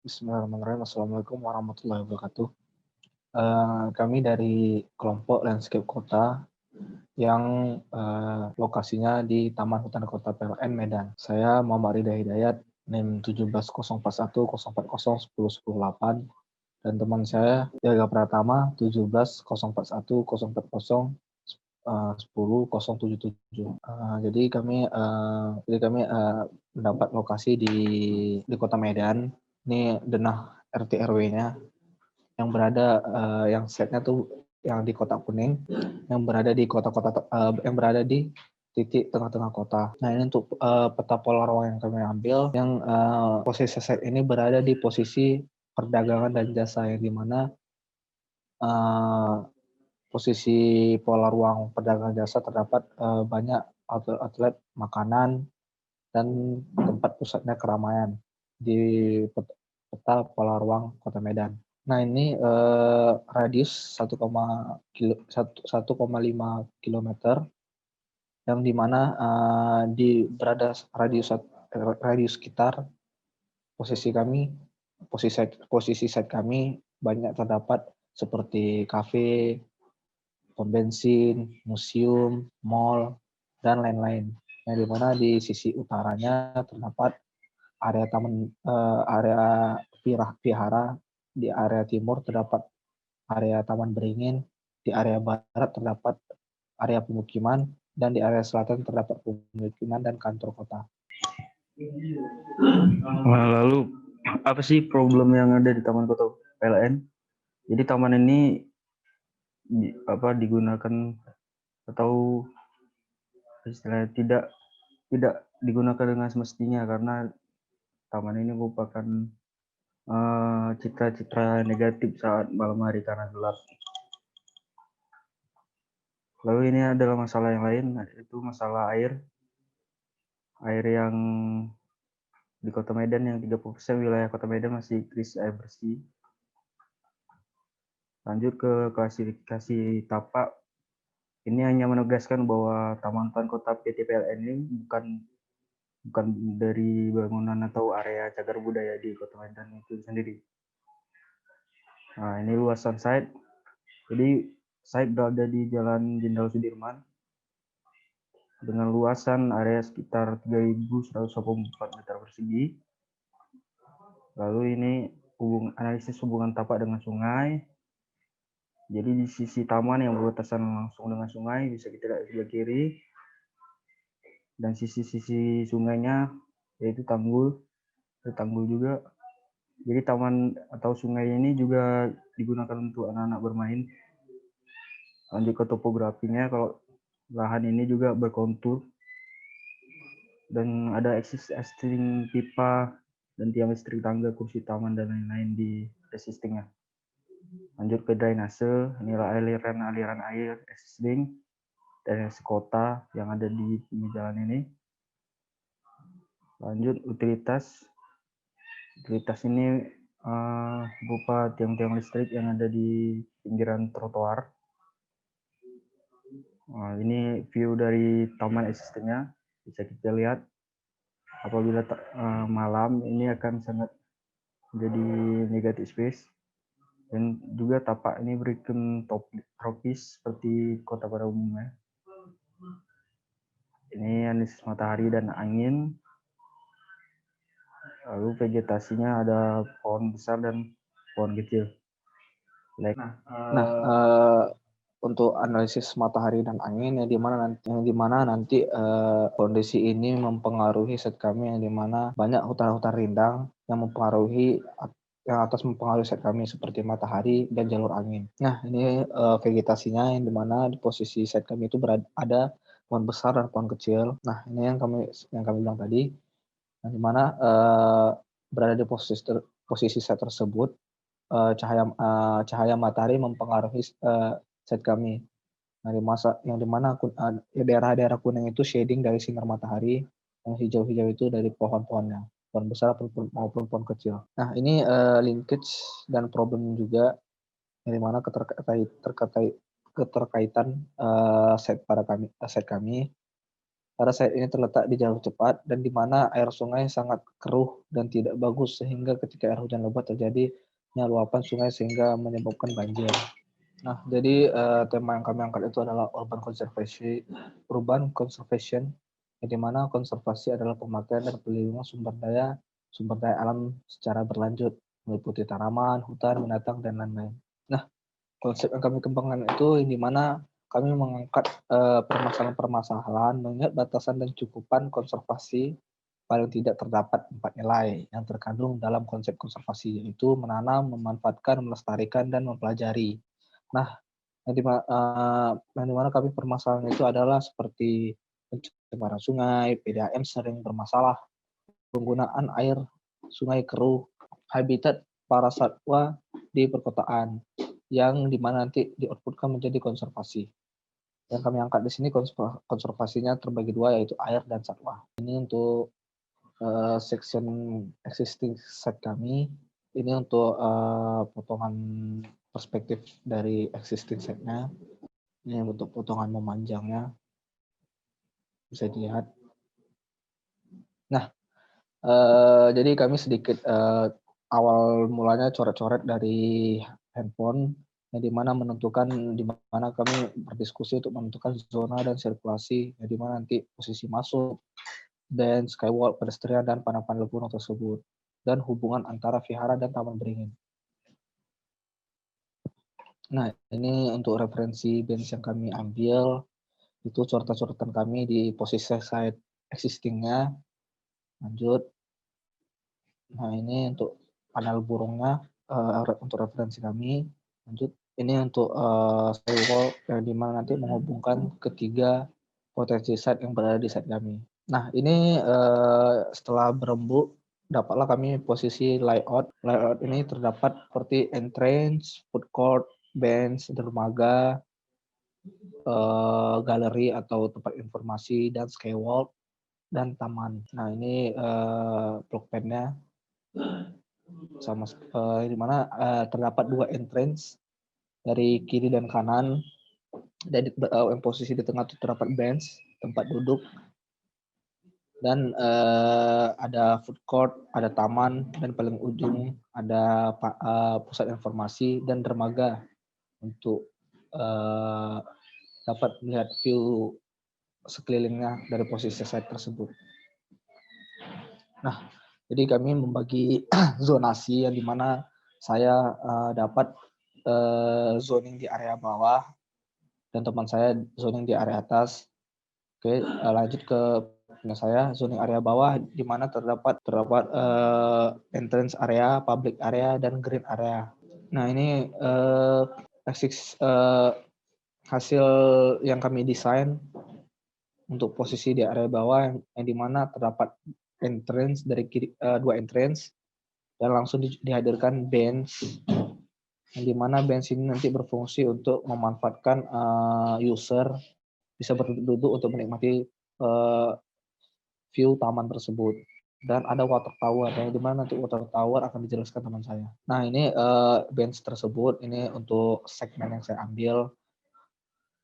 Bismillahirrahmanirrahim. Assalamualaikum warahmatullahi wabarakatuh. Kami dari kelompok Landscape Kota yang lokasinya di Taman Hutan Kota PLN Medan. Saya Muhammad Rida Hidayat, NIM 1704110101008, dan teman saya Yaga Pratama 17010401077. Jadi kami mendapat lokasi di Kota Medan. Ini denah RT RW-nya yang berada yang setnya tuh yang di kotak kuning, yang berada di yang berada di titik tengah-tengah kota. Nah, ini untuk peta pola ruang yang kami ambil, yang posisi set ini berada di posisi perdagangan dan jasa, yang dimana posisi pola ruang perdagangan jasa terdapat banyak outlet makanan dan tempat pusatnya keramaian di peta pola ruang Kota Medan. Nah, ini radius 1,5 kilometer, yang dimana berada radius sekitar posisi set kami banyak terdapat seperti kafe, pom bensin, museum, mall, dan lain-lain. Yang dimana di sisi utaranya terdapat area area vihara, di area timur terdapat area taman beringin, di area barat terdapat area pemukiman, dan di area selatan terdapat pemukiman dan kantor kota. Nah, lalu apa sih problem yang ada di Taman Kota PLN? Jadi taman ini digunakan atau istilahnya tidak digunakan dengan semestinya, karena taman ini merupakan citra-citra negatif saat malam hari karena gelap. Lalu ini adalah masalah yang lain, yaitu masalah air yang di Kota Medan, yang 30% wilayah Kota Medan masih krisis air bersih. Lanjut ke klasifikasi tapak. Ini hanya menegaskan bahwa Taman Hutan Kota PT PLN ini bukan dari bangunan atau area cagar budaya di Kota Medan itu sendiri. Nah, ini luasan site. Jadi site berada di Jalan Jenderal Sudirman dengan luasan area sekitar 3.184 meter persegi. Lalu ini analisis hubungan tapak dengan sungai. Jadi di sisi taman yang berbatasan langsung dengan sungai bisa kita lihat sebelah kiri, dan sisi-sisi sungainya yaitu tanggul juga. Jadi taman atau sungai ini juga digunakan untuk anak-anak bermain. Lanjut ke topografinya, kalau lahan ini juga berkontur dan ada existing pipa dan tiang listrik, tangga, kursi taman, dan lain-lain di existingnya. Lanjut ke drainase, inilah aliran air existing drainase kota yang ada di jalan ini. Lanjut utilitas ini berupa tiang-tiang listrik yang ada di pinggiran trotoar. Ini view dari taman existingnya, bisa kita lihat. Apabila malam ini akan sangat menjadi negatif space, dan juga tapak ini beriklim tropis seperti kota pada umumnya. Ini analisis matahari dan angin. Lalu vegetasinya ada pohon besar dan pohon kecil. Untuk analisis matahari dan angin, yang dimana nanti kondisi ini mempengaruhi set kami, yang dimana banyak hutan-hutan rindang yang mempengaruhi set kami seperti matahari dan jalur angin. Nah, ini vegetasinya, yang dimana di posisi set kami itu ada pohon besar dan pohon kecil. Nah, ini yang kami bilang tadi, yang dimana berada di posisi set tersebut, cahaya matahari mempengaruhi set kami. Nah, yang dimana daerah-daerah kuning itu shading dari sinar matahari, yang hijau-hijau itu dari pohon-pohonnya, pohon besar maupun pohon kecil. Nah, ini linkage dan problem juga, yang dimana keterkaitan set kami, karena site ini terletak di jalur cepat dan di mana air sungai sangat keruh dan tidak bagus sehingga ketika air hujan lebat terjadinya luapan sungai sehingga menyebabkan banjir. Nah, jadi tema yang kami angkat itu adalah urban conservation, di mana konservasi adalah pemakaian dan pelindungan sumber daya alam secara berlanjut, meliputi tanaman, hutan, binatang, dan lain-lain. Nah, konsep yang kami kembangkan itu di mana kami mengangkat permasalahan-permasalahan mengingat batasan dan cukupan konservasi paling tidak terdapat 4 nilai yang terkandung dalam konsep konservasi, yaitu menanam, memanfaatkan, melestarikan, dan mempelajari. Nah, yang dimana kami permasalahan itu adalah seperti pencemaran sungai, PDAM sering bermasalah, penggunaan air sungai keruh, habitat para satwa di perkotaan, yang dimana nanti di-outputkan menjadi konservasi. Yang kami angkat di sini konservasinya terbagi dua, yaitu air dan satwa. Ini untuk section existing site kami. Ini untuk potongan perspektif dari existing site-nya. Ini untuk potongan memanjangnya, bisa dilihat. Nah, jadi kami sedikit awal mulanya coret-coret dari handphone, yang dimana menentukan di mana kami berdiskusi untuk menentukan zona dan sirkulasi, yang dimana nanti posisi masuk, dan skywalk, pedestrian, dan panel-panel gunung tersebut, dan hubungan antara vihara dan taman beringin. Nah, ini untuk referensi bench yang kami ambil, itu coretan-coretan kami di posisi site existing-nya. Lanjut. Nah, ini untuk panel burungnya, untuk referensi kami. Lanjut. Ini untuk skywalk yang dimana nanti menghubungkan ketiga potensi site yang berada di site kami. Nah, ini setelah berembuk, dapatlah kami posisi layout. Layout ini terdapat seperti entrance, food court, bench, dermaga, galeri atau tempat informasi, dan skywalk, dan taman. Nah, ini block plan-nya sama di mana terdapat 2 entrance dari kiri dan kanan. Dan yang posisi di tengah itu terdapat bench, tempat duduk, dan ada food court, ada taman, dan paling ujung ada pusat informasi dan dermaga untuk dapat melihat view sekelilingnya dari posisi site tersebut. Nah, jadi kami membagi zonasi yang dimana saya dapat zoning di area bawah dan teman saya zoning di area atas. Oke, lanjut ke saya zoning area bawah di mana terdapat entrance area, public area, dan green area. Nah, ini hasil yang kami desain untuk posisi di area bawah yang dimana terdapat entrance dari kiri, 2 entrance, dan langsung dihadirkan bench yang dimana bench ini nanti berfungsi untuk memanfaatkan user bisa berduduk untuk menikmati view taman tersebut. Dan ada water tower yang dimana nanti water tower akan dijelaskan teman saya. Nah, ini bench tersebut ini untuk segmen yang saya ambil,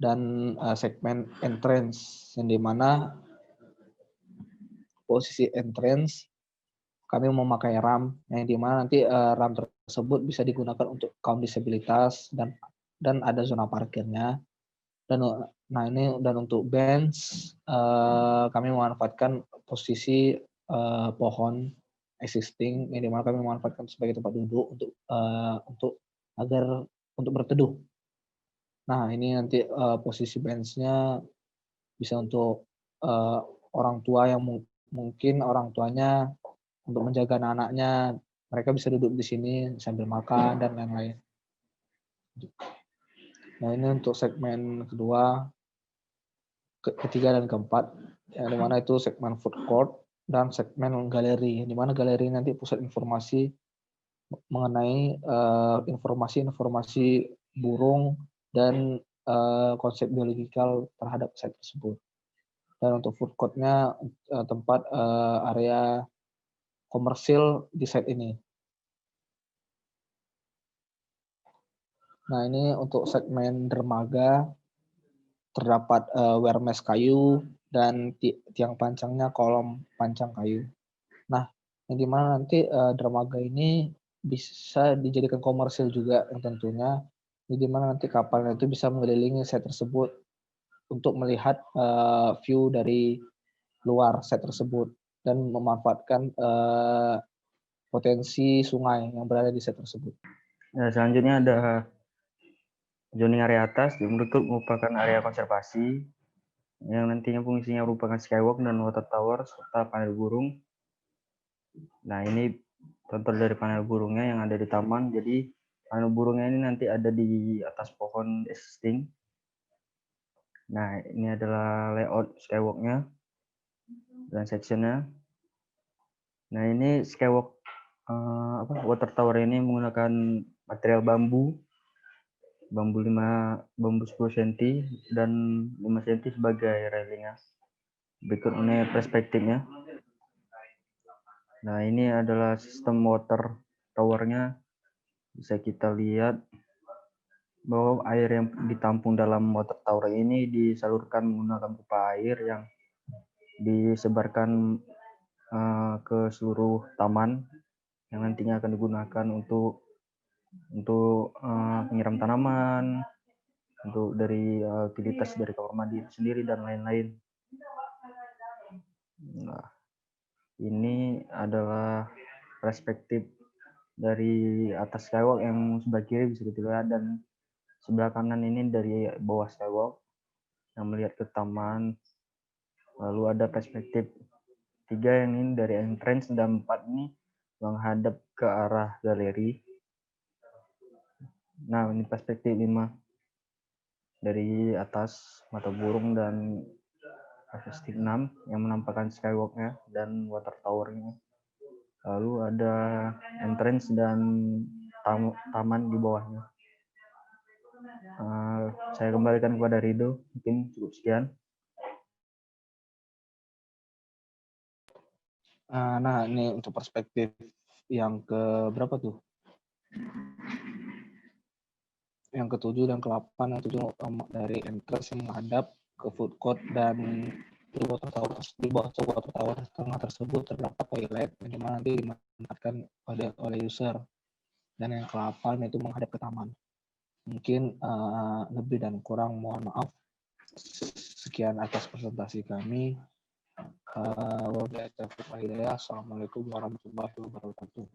dan segmen entrance yang dimana posisi entrance kami memakai ramp yang dimana nanti ramp tersebut bisa digunakan untuk kaum disabilitas dan ada zona parkirnya. Dan nah ini dan untuk bench kami memanfaatkan posisi pohon existing yang dimana kami memanfaatkan sebagai tempat duduk untuk berteduh. Nah, ini nanti posisi benchnya bisa untuk orang tua yang mungkin orang tuanya untuk menjaga anak-anaknya, mereka bisa duduk di sini sambil makan dan lain-lain. Nah, ini untuk segmen kedua, ketiga, dan keempat, yang dimana itu segmen food court dan segmen galeri, di mana galeri nanti pusat informasi mengenai informasi-informasi burung dan konsep biologikal terhadap site tersebut. Dan untuk food court-nya tempat area komersil di site ini. Nah, ini untuk segmen dermaga terdapat wermes kayu dan tiang pancangnya kolom pancang kayu. Nah, yang dimana nanti dermaga ini bisa dijadikan komersil juga yang tentunya, di mana nanti kapalnya itu bisa mengelilingi set tersebut untuk melihat view dari luar set tersebut dan memanfaatkan potensi sungai yang berada di set tersebut. Nah, selanjutnya ada zoning area atas, berikut merupakan area konservasi yang nantinya fungsinya merupakan skywalk dan water tower serta panel burung. Nah, ini contoh dari panel burungnya yang ada di taman. Jadi panel burungnya ini nanti ada di atas pohon existing. Nah, ini adalah layout skywalknya dan sectionnya. Nah, ini skywalk water tower ini menggunakan material bambu 10 cm dan 5 cm sebagai railingnya. Berikut ini perspektifnya. Nah, ini adalah sistem water towernya. Bisa kita lihat bahwa air yang ditampung dalam water tower ini disalurkan menggunakan pipa air yang disebarkan ke seluruh taman yang nantinya akan digunakan untuk penyiram tanaman, untuk dari utilitas dari kamar mandi sendiri dan lain-lain. Nah, ini adalah perspektif dari atas skywalk yang sebelah kiri bisa kita lihat, dan sebelah kanan ini dari bawah skywalk yang melihat ke taman. Lalu ada perspektif 3 yang ini dari entrance, dan 4 ini menghadap ke arah galeri. Nah, ini perspektif 5 dari atas mata burung, dan perspektif 6 yang menampakkan skywalknya dan water towernya. Lalu ada entrance dan taman di bawahnya. Saya kembalikan kepada Rido, mungkin cukup sekian. Nah, ini untuk perspektif yang ke berapa tuh? Yang ke-7 dan ke-8. Yang 7 dari entrance yang menghadap ke food court, dan di bawah water tower tengah tersebut terdapat toilet yang dimana nanti dimanfaatkan oleh user. Dan yang ke-8 itu menghadap ke taman. Mungkin lebih dan kurang mohon maaf. Sekian atas presentasi kami. Assalamualaikum warahmatullahi wabarakatuh.